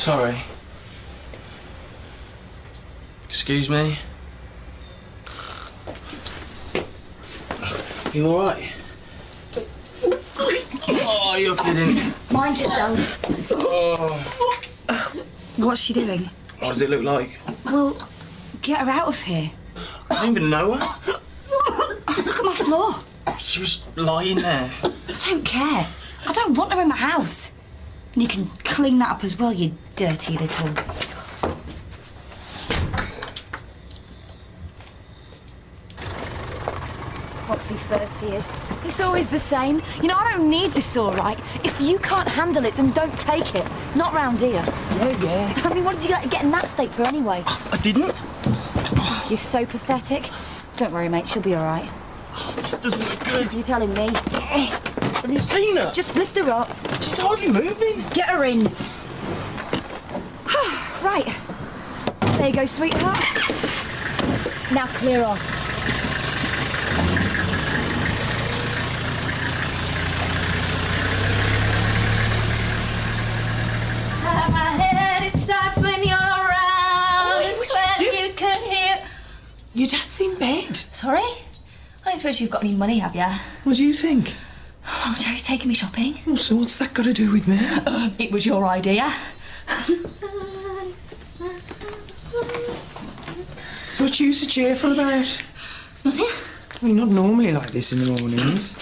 Sorry. Excuse me? You alright? Oh, you're kidding. Mind yourself. Oh. What's she doing? What does it look like? Well, get her out of here. I don't even know her. Oh, look at my floor. She was lying there. I don't care. I don't want her in my house. And you can clean that up as well, you dirty little... Foxy first he is. It's always the same. You know, I don't need this, all right? If you can't handle it, then don't take it. Not round here. Yeah. I mean, what did you get in that state for anyway? I didn't. You're so pathetic. Don't worry, mate. She'll be all right. Oh, this doesn't look good. You're telling me. Have you seen her? Just lift her up. She's hardly moving. Get her in. Right. There you go, sweetheart. Now clear off. It starts when you're around. It's when you can hear... Your dad's in bed. Sorry? I don't suppose you've got any money, have you? What do you think? Oh, Jerry's taking me shopping. Oh, so what's that got to do with me? It was your idea. So what you so cheerful about? Nothing. Well, not normally like this in the mornings.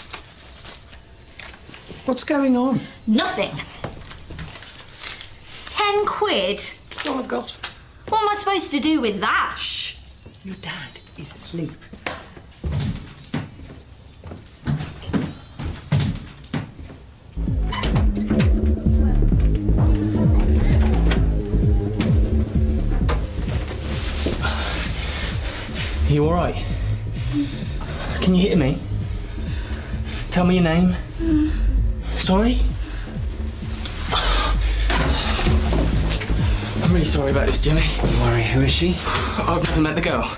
What's going on? Nothing. 10 quid? All I've got. What am I supposed to do with that? Shh. Your dad is asleep. Are you alright? Can you hear me? Tell me your name. Sorry? I'm really sorry about this, Jimmy. Don't worry, who is she? I've never met the girl.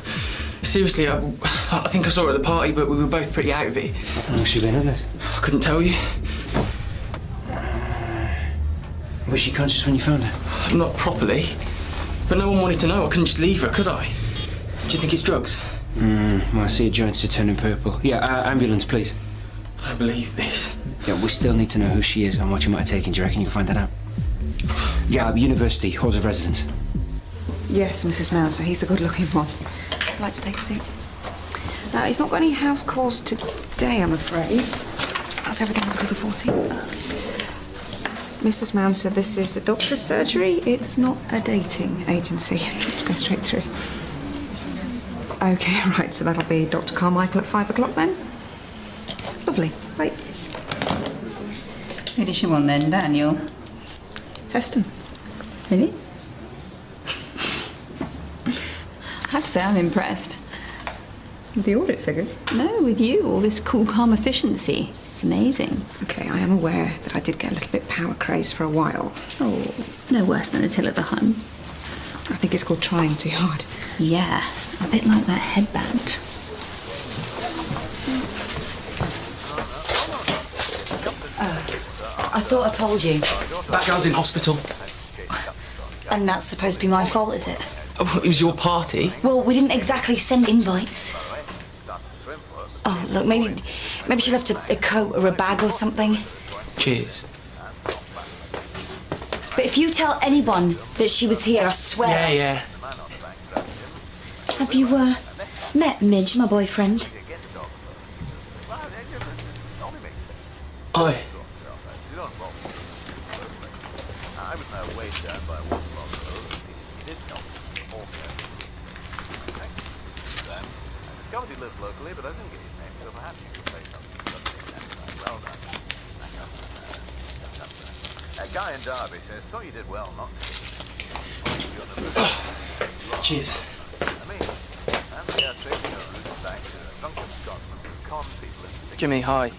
Seriously, I think I saw her at the party, but we were both pretty out of it. How long has she been in it? I couldn't tell you. Was she conscious when you found her? Not properly. But no one wanted to know. I couldn't just leave her, could I? Do you think it's drugs? Well, I see your joints are turning purple. Yeah, ambulance, please. I don't believe this. Yeah, we still need to know who she is and what she might have taken. Do you reckon you can find that out? Yeah, university, halls of residence. Yes, Mrs. Mouser. He's the good-looking one. I'd like to take a seat. He's not got any house calls today, I'm afraid. That's everything up to the 14th. Mrs. Mouser, this is a doctor's surgery. It's not a dating agency. Let's go straight through. OK, right, so that'll be Dr. Carmichael at 5 o'clock then. Lovely. Right. Who does she want then, Daniel? Heston. Really? I have to say I'm impressed. With the audit figures? No, with you, all this cool, calm efficiency. It's amazing. OK, I am aware that I did get a little bit power crazed for a while. Oh, no worse than a till at the home. I think it's called trying too hard. Yeah, a bit like that headband. I thought I told you. That girl's in hospital. And that's supposed to be my fault, is it? Oh, it was your party. Well, we didn't exactly send invites. Oh, look, maybe she left a coat or a bag or something. Cheers. But if you tell anyone that she was here, I swear... Yeah. Have you, met Midge, my boyfriend? Oi. He lives locally, but I didn't get his name, so perhaps you could say something. Well done. A guy in Derby says, thought you did well not to. Cheers. I mean, and we are tracing our roots back to a drunken Scotsman who conned people into Jimmy, hi.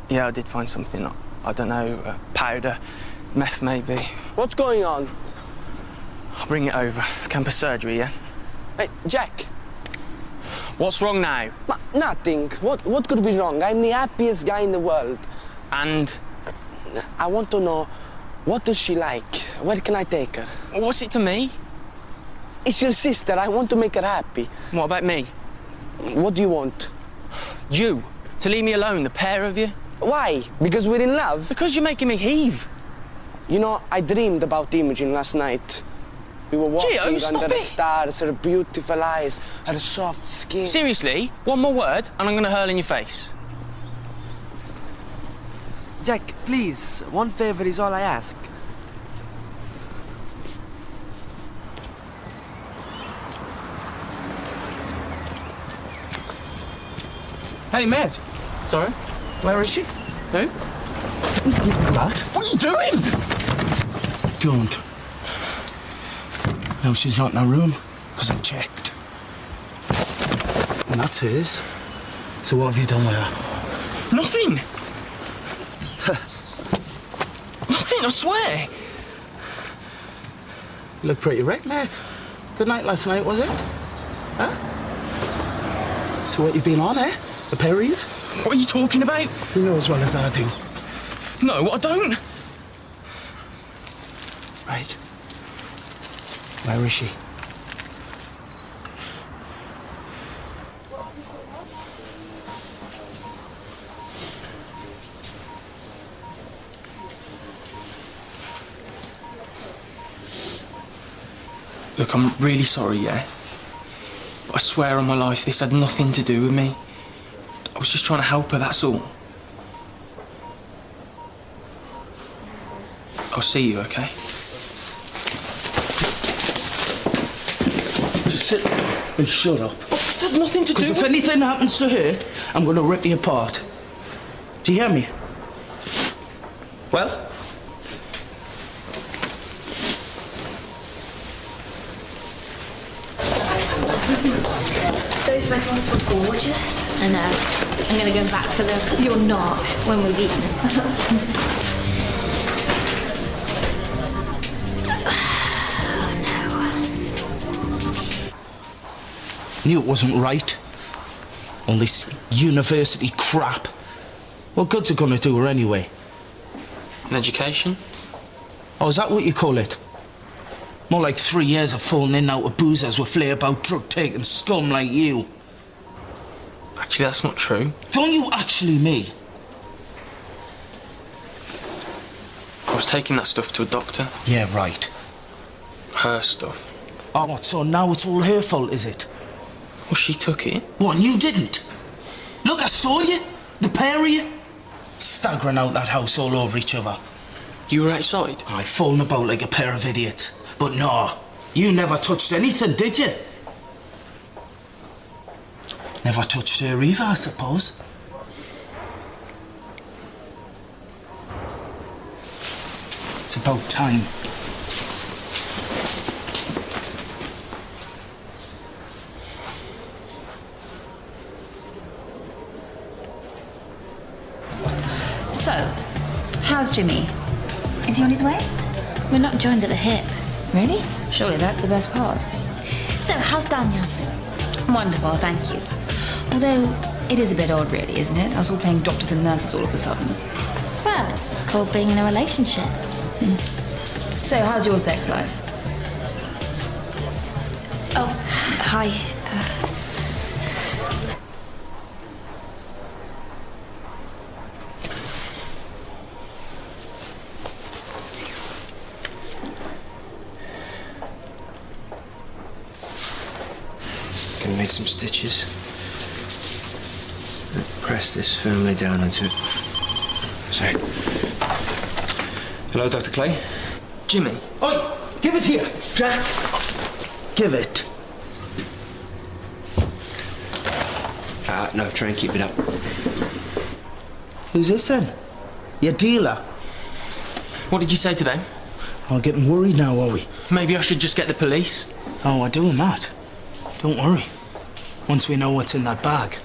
Yeah, I did find something. I don't know, powder, meth maybe. What's going on? I'll bring it over. Campus surgery, yeah? Hey, Jack. What's wrong now? Nothing. What could be wrong? I'm the happiest guy in the world. And? I want to know, what does she like? Where can I take her? What's it to me? It's your sister. I want to make her happy. What about me? What do you want? You. To leave me alone, the pair of you? Why? Because we're in love? Because you're making me heave. You know, I dreamed about Imogen last night. We were walking Gio, stop under the it. stars, her beautiful eyes, her soft skin. Seriously? One more word and I'm going to hurl in your face. Jack, please, one favor is all I ask. Hey, mate. Sorry? Where is she? Who? What? What are you doing? Don't. No, she's not in her room, because I've checked. And that's hers. So what have you done with her? Nothing. Nothing, I swear. You look pretty wrecked, mate. Good night last night, was it? Huh? So what you been on, eh? The Perrys? What are you talking about? You know as well as I do. No, I don't. Right. Where is she? Look, I'm really sorry, yeah? But I swear on my life, this had nothing to do with me. I was just trying to help her, that's all. I'll see you, okay? Just sit and shut up. This had nothing to do Because with... if anything happens to her, I'm going to rip you apart. Do you hear me? Well? Those red ones were gorgeous. I know. I'm gonna go back to them. You're not when we've eaten. Knew it wasn't right. All this university crap. What good's it gonna do her anyway? An education? Oh, is that what you call it? More like 3 years of falling in and out of boozers with flay-about, drug-taking scum like you. Actually, that's not true. Don't you actually me? I was taking that stuff to a doctor. Yeah, right. Her stuff. Oh, what, so now it's all her fault, is it? Well, she took it. What, and you didn't? Look, I saw you. The pair of you. Staggering out that house all over each other. You were outside? I'd fallen about like a pair of idiots. But no, you never touched anything, did you? Never touched her either, I suppose. It's about time. So, how's Jimmy? Is he on his way? We're not joined at the hip. Really? Surely that's the best part. So, how's Daniel? Wonderful, thank you. Although, it is a bit odd, really, isn't it? Us all playing doctors and nurses all of a sudden. Well, it's called being in a relationship. So, how's your sex life? Oh, hi. Gonna make some stitches. Press this firmly down onto it. Sorry. Hello, Dr. Clay? Jimmy. Oi! Give it here! It's Jack. Give it. No, try and keep it up. Who's this then? Your dealer? What did you say to them? Oh, getting worried now, are we? Maybe I should just get the police. Oh, we're doing that. Don't worry. Once we know what's in that bag.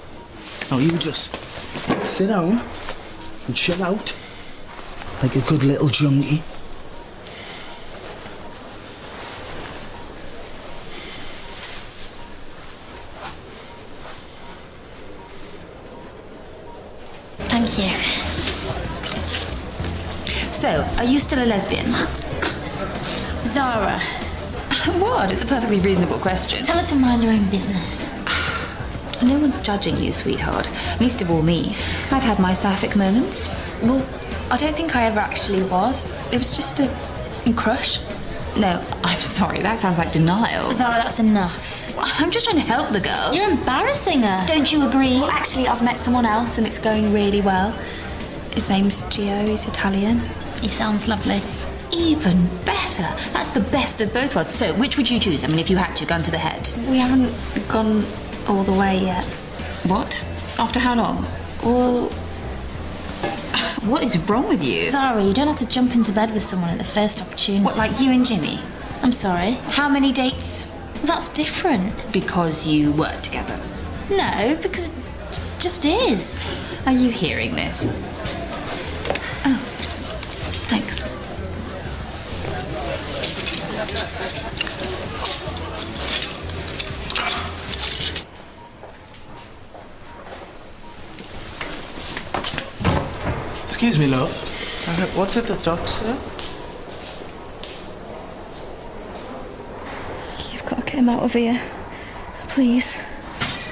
Now you just sit down and chill out like a good little junkie. Thank you. So, are you still a lesbian? Zara, What? It's a perfectly reasonable question. tell her to mind her own business. No one's judging you, sweetheart. Least of all me. I've had my sapphic moments. Well, I don't think I ever actually was. It was just a crush. No, I'm sorry, that sounds like denial. Zara, that's enough. I'm just trying to help the girl. You're embarrassing her. Don't you agree? Well, actually, I've met someone else and it's going really well. His name's Gio, he's Italian. He sounds lovely. Even better. That's the best of both worlds. So, which would you choose? I mean, if you had to, gun to the head. We haven't gone all the way yet. What? After how long? Well, What is wrong with you? Zara, you don't have to jump into bed with someone at the first opportunity. What, like you and Jimmy? I'm sorry. How many dates? Well, that's different. Because you work together. No, because it just is. Are you hearing this? Oh, thanks. Excuse me, love. What did the doc say? you've got to get him out of here. Please.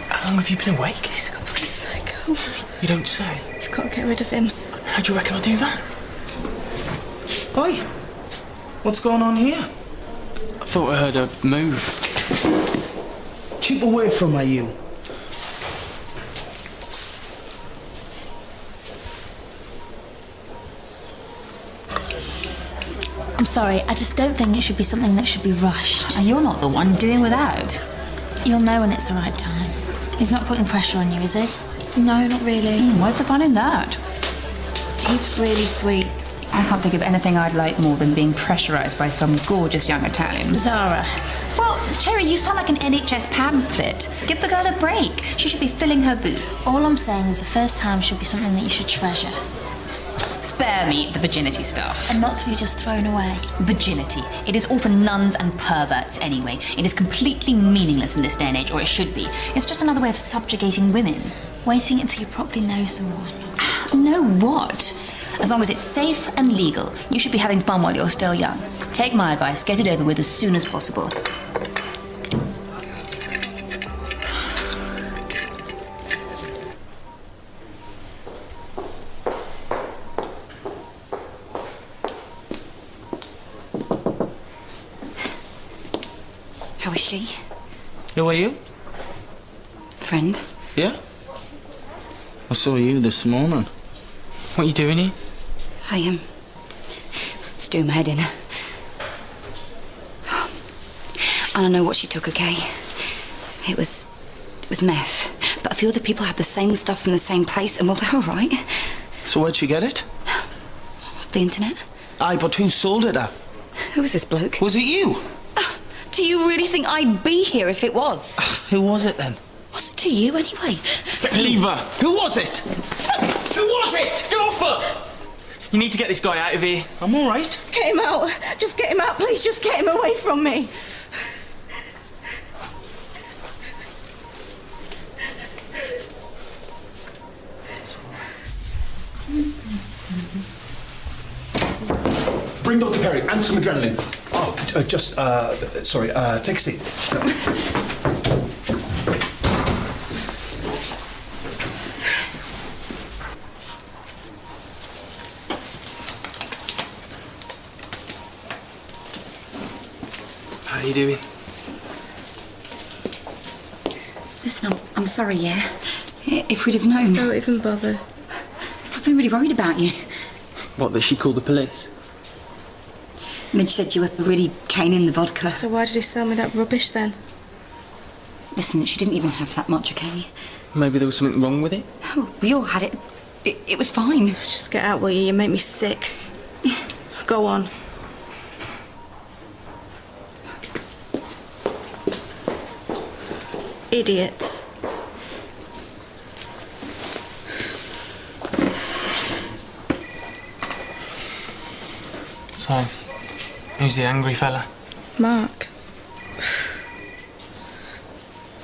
How long have you been awake? He's a complete psycho. You don't say. You've got to get rid of him. How do you reckon I'll do that? Oi! What's going on here? I thought I heard a move. Keep away from her, you. I'm sorry, I just don't think it should be something that should be rushed. You're not the one doing without. You'll know when it's the right time. He's not putting pressure on you, is he? No, not really. What's the fun in that? He's really sweet. I can't think of anything I'd like more than being pressurised by some gorgeous young Italian. Zara. Well, Cherry, you sound like an NHS pamphlet. Give the girl a break. She should be filling her boots. All I'm saying is the first time should be something that you should treasure. Spare me the virginity stuff. And not to be just thrown away. Virginity. It is all for nuns and perverts anyway. It is completely meaningless in this day and age, or it should be. It's just another way of subjugating women. Waiting until you properly know someone. Know what? As long as it's safe and legal, you should be having fun while you're still young. Take my advice, get it over with as soon as possible. How is she? Who are you? Friend? Yeah? I saw you this morning. What are you doing here? I am stewing my head in. I don't know what she took, okay? It was meth. But a few other people had the same stuff from the same place, and well, they were right. So where'd you get it? Off the internet. Aye, but who sold it her? Who was this bloke? Was it you? Do you really think I'd be here if it was? Who was it then? What's it to you anyway? Leave her! Who was it? Who was it? Get off her! You need to get this guy out of here. I'm all right. Get him out. Just get him out, please. Just get him away from me. Bring Dr. Perry and some adrenaline. Oh, sorry, take a seat. How are you doing? Listen, I'm sorry, yeah? If we'd have known. Don't even bother. I've been really worried about you. What, that she called the police? Midge said you were really caning the vodka. So why did he sell me that rubbish then? Listen, she didn't even have that much, okay? Maybe there was something wrong with it? Oh, we all had it. It was fine. Just get out, will you? You make me sick. Go on. Idiots. So, who's the angry fella? Mark.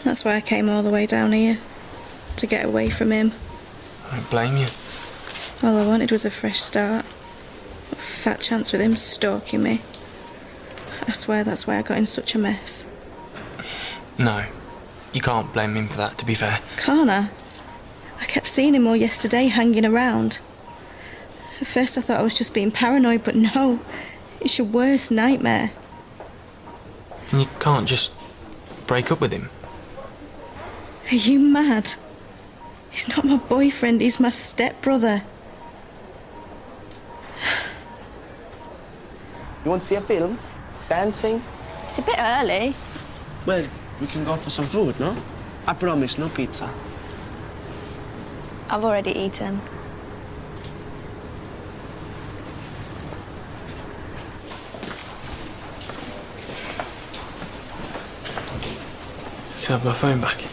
That's why I came all the way down here. To get away from him. I don't blame you. All I wanted was a fresh start. A fat chance with him stalking me. I swear that's why I got in such a mess. No, you can't blame him for that, to be fair. Can't I? I kept seeing him all yesterday, hanging around. At first I thought I was just being paranoid, but no. It's your worst nightmare. And you can't just break up with him. Are you mad? He's not my boyfriend, he's my stepbrother. You want to see a film? Dancing? It's a bit early. Well, we can go for some food, no? I promise, no pizza. I've already eaten. Can I have my phone back?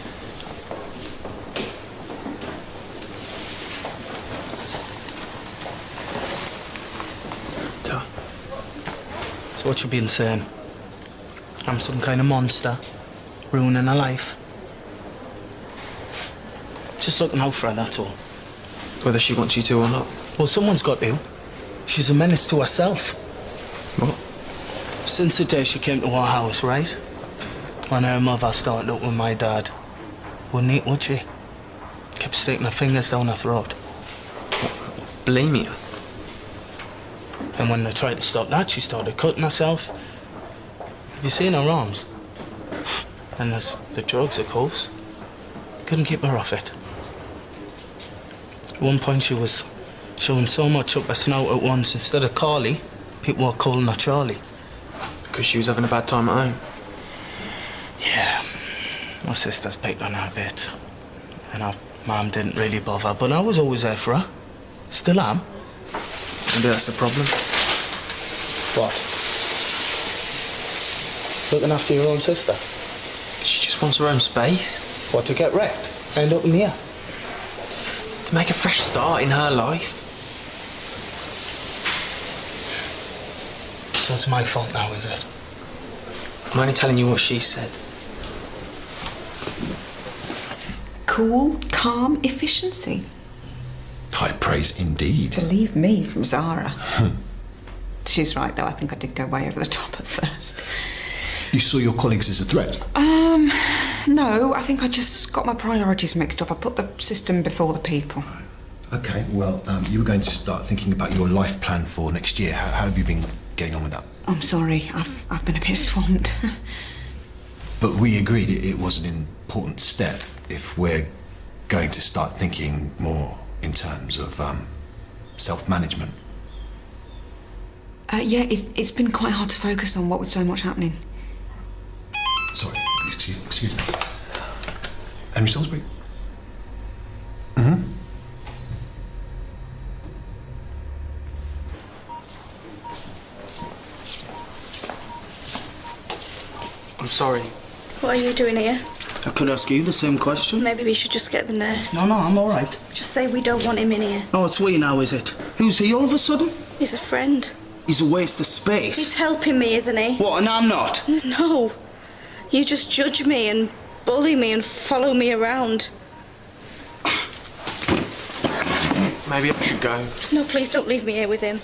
So what you been saying? I'm some kind of monster, ruining her life. Just looking out for her, that's all. Whether she wants you to or not. Well, someone's got to. She's a menace to herself. What? Since the day she came to our house, right? When her mother started up with my dad. Wouldn't eat, would she? Kept sticking her fingers down her throat. Bulimia? And when they tried to stop that, she started cutting herself. Have you seen her arms? And there's the drugs, of course. Couldn't keep her off it. At one point she was showing so much up her snout at once, instead of Carly, people were calling her Charlie. Because she was having a bad time at home? Yeah. My sister's picked on her a bit. And her mum didn't really bother, but I was always there for her. Still am. Maybe that's the problem. What? Looking after your own sister? She just wants her own space. What, to get wrecked? End up in here? To make a fresh start in her life. So it's my fault now, is it? I'm only telling you what she said. Cool, calm efficiency. High praise indeed. Believe me, from Zara. She's right, though. I think I did go way over the top at first. You saw your colleagues as a threat? No, I think I just got my priorities mixed up. I put the system before the people. Okay, well, you were going to start thinking about your life plan for next year. How have you been getting on with that? I'm sorry, I've been a bit swamped. But we agreed it was an important step if we're going to start thinking more in terms of self-management. Yeah, it's been quite hard to focus on what with so much happening. Sorry, excuse me. Henry Salisbury? I'm sorry. What are you doing here? I could ask you the same question. Maybe we should just get the nurse. No, I'm all right. Just say we don't want him in here. Oh, it's we now, is it? Who's he all of a sudden? He's a friend. He's a waste of space. He's helping me, isn't he? What, and I'm not? No. You just judge me and bully me and follow me around. Maybe I should go. No, please don't leave me here with him.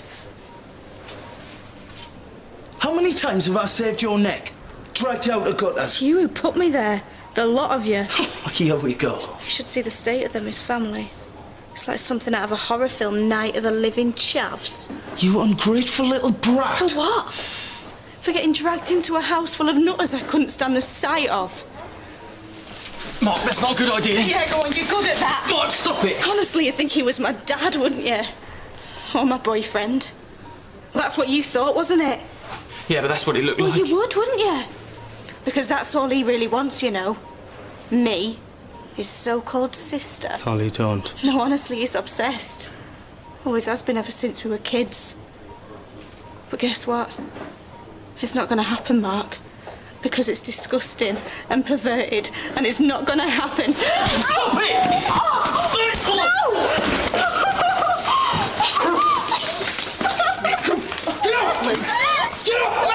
How many times have I saved your neck? Dragged you out of gutter? It's you who put me there. The lot of you. Here we go. You should see the state of them, his family. It's like something out of a horror film, Night of the Living Chavs. You ungrateful little brat. For what? For getting dragged into a house full of nutters I couldn't stand the sight of. Mark, that's not a good idea. Yeah, go on, you're good at that. Mark, stop it. Honestly, you'd think he was my dad, wouldn't you? Or my boyfriend. Well, that's what you thought, wasn't it? Yeah, but that's what it looked like. Well, you would, wouldn't you? Because that's all he really wants, you know. Me, his so-called sister. Holly, don't. No, honestly, he's obsessed. Always has been ever since we were kids. But guess what? It's not going to happen, Mark. Because it's disgusting and perverted, and it's not going to happen. Stop it! Oh! No! Get off me! Get off me!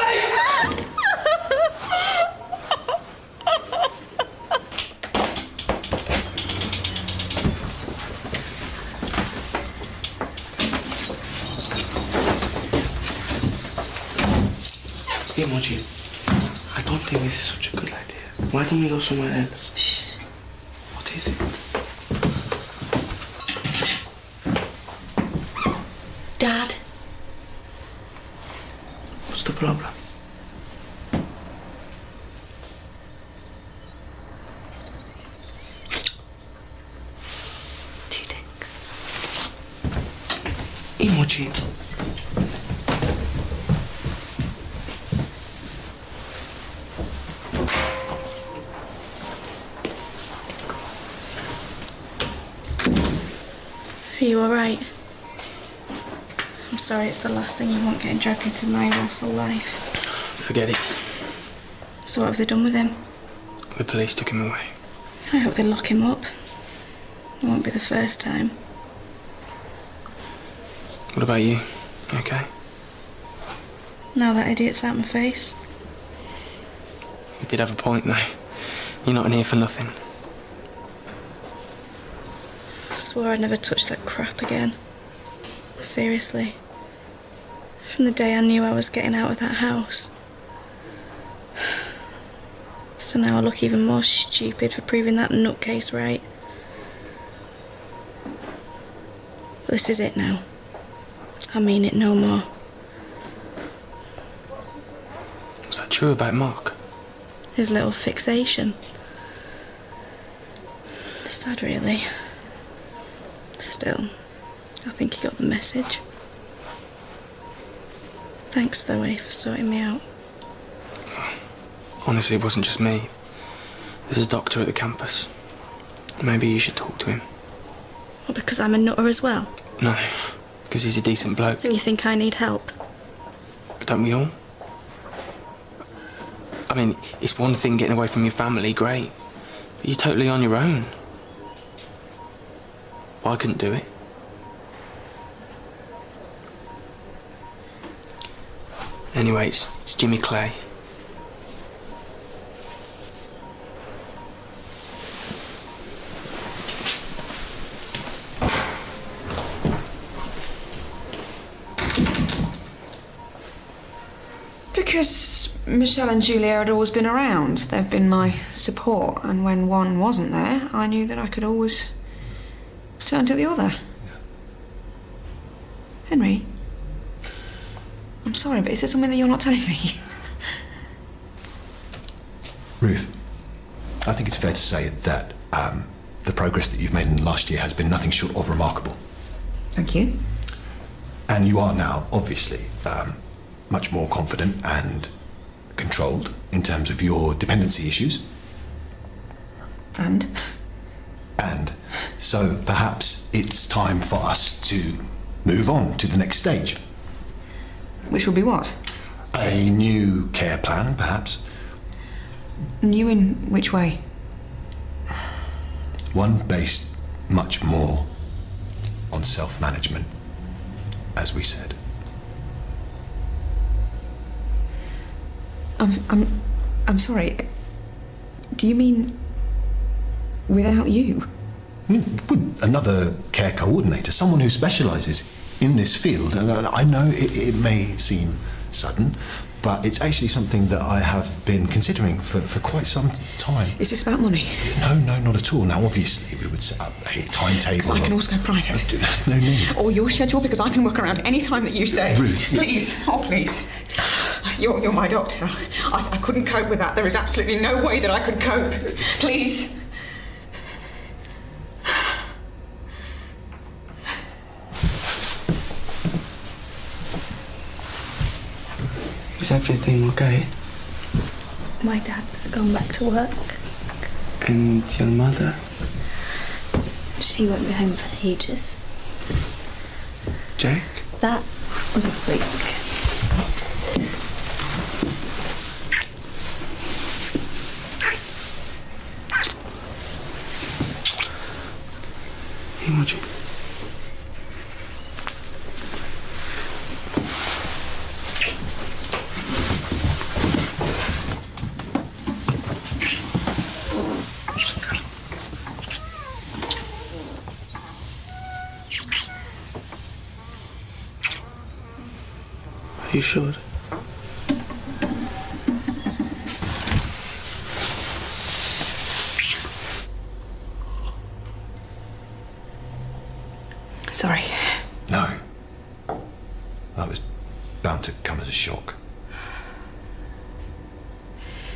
Been one Imogen, I don't think this is such a good idea. Why don't we go somewhere else? Shh. What is it? Dad. What's the problem? Two dicks. Imogen. Are you alright? I'm sorry, it's the last thing you want, getting dragged into my awful life. Forget it. So what have they done with him? The police took him away. I hope they lock him up. It won't be the first time. What about you? You okay? Now that idiot's out my face. You did have a point, though. You're not in here for nothing. I swore I'd never touch that crap again. Seriously. From the day I knew I was getting out of that house. So now I look even more stupid for proving that nutcase right. But this is it now. I mean it no more. Was that true about Mark? His little fixation. Sad, really. Still, I think he got the message. Thanks, though, for sorting me out. Honestly, it wasn't just me. There's a doctor at the campus. Maybe you should talk to him. Well, because I'm a nutter as well? No, because he's a decent bloke. And you think I need help? Don't we all? I mean, it's one thing getting away from your family, great. But you're totally on your own. Well, I couldn't do it. Anyway, it's Jimmy Clay. Because Michelle and Julia had always been around. They've been my support, and when one wasn't there, I knew that I could always turn to the other. Henry, I'm sorry, but is there something that you're not telling me? Ruth, I think it's fair to say that the progress that you've made in the last year has been nothing short of remarkable. Thank you. And you are now, obviously, much more confident and controlled in terms of your dependency issues. And so perhaps it's time for us to move on to the next stage. Which will be what? A new care plan, perhaps. New in which way? One based much more on self-management, as we said. I'm sorry. Do you mean without you? With another care coordinator, someone who specialises in this field. And I know it may seem sudden, but it's actually something that I have been considering for quite some time. Is this about money? No, not at all. Now, obviously, we would set up a timetable. Because I can also go private. There's no need. Or your schedule, because I can work around any time that you say. Ruth, please, oh please. You're my doctor. I couldn't cope with that. There is absolutely no way that I could cope. Please. Is everything okay? My dad's gone back to work. And your mother? She won't be home for ages. Jack? That was a freak. Imogen. Are you sure? Sorry. No. That was bound to come as a shock.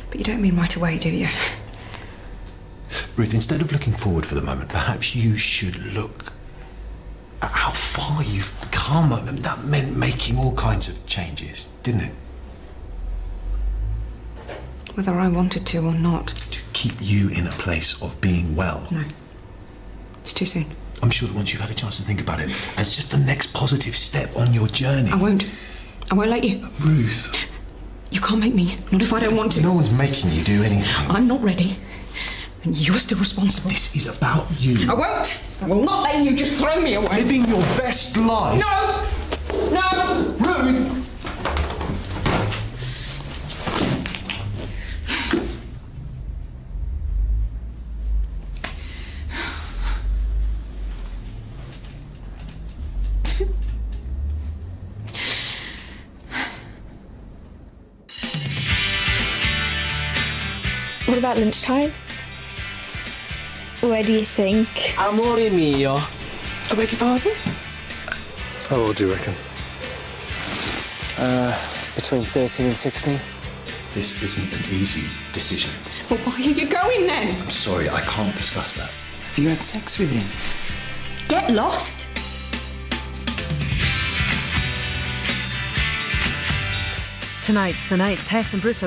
But you don't mean right away, do you? Ruth, instead of looking forward for the moment, perhaps you should look at how far you've come. That meant making all kinds of changes, didn't it? Whether I wanted to or not. To keep you in a place of being well. No. It's too soon. I'm sure that once you've had a chance to think about it, as just the next positive step on your journey. I won't let you. Ruth. You can't make me, not if I don't want to. No one's making you do anything. I'm not ready. And you're still responsible. This is about you. I won't. I will not let you just throw me away. Living your best life. No! No! Ruth! What about lunchtime? Where do you think? Amore mio. I beg your pardon? How old do you reckon? Between 13 and 16. This isn't an easy decision. Well, why are you going then? I'm sorry, I can't discuss that. Have you had sex with him? Get lost. Tonight's the night Tess and Bruce are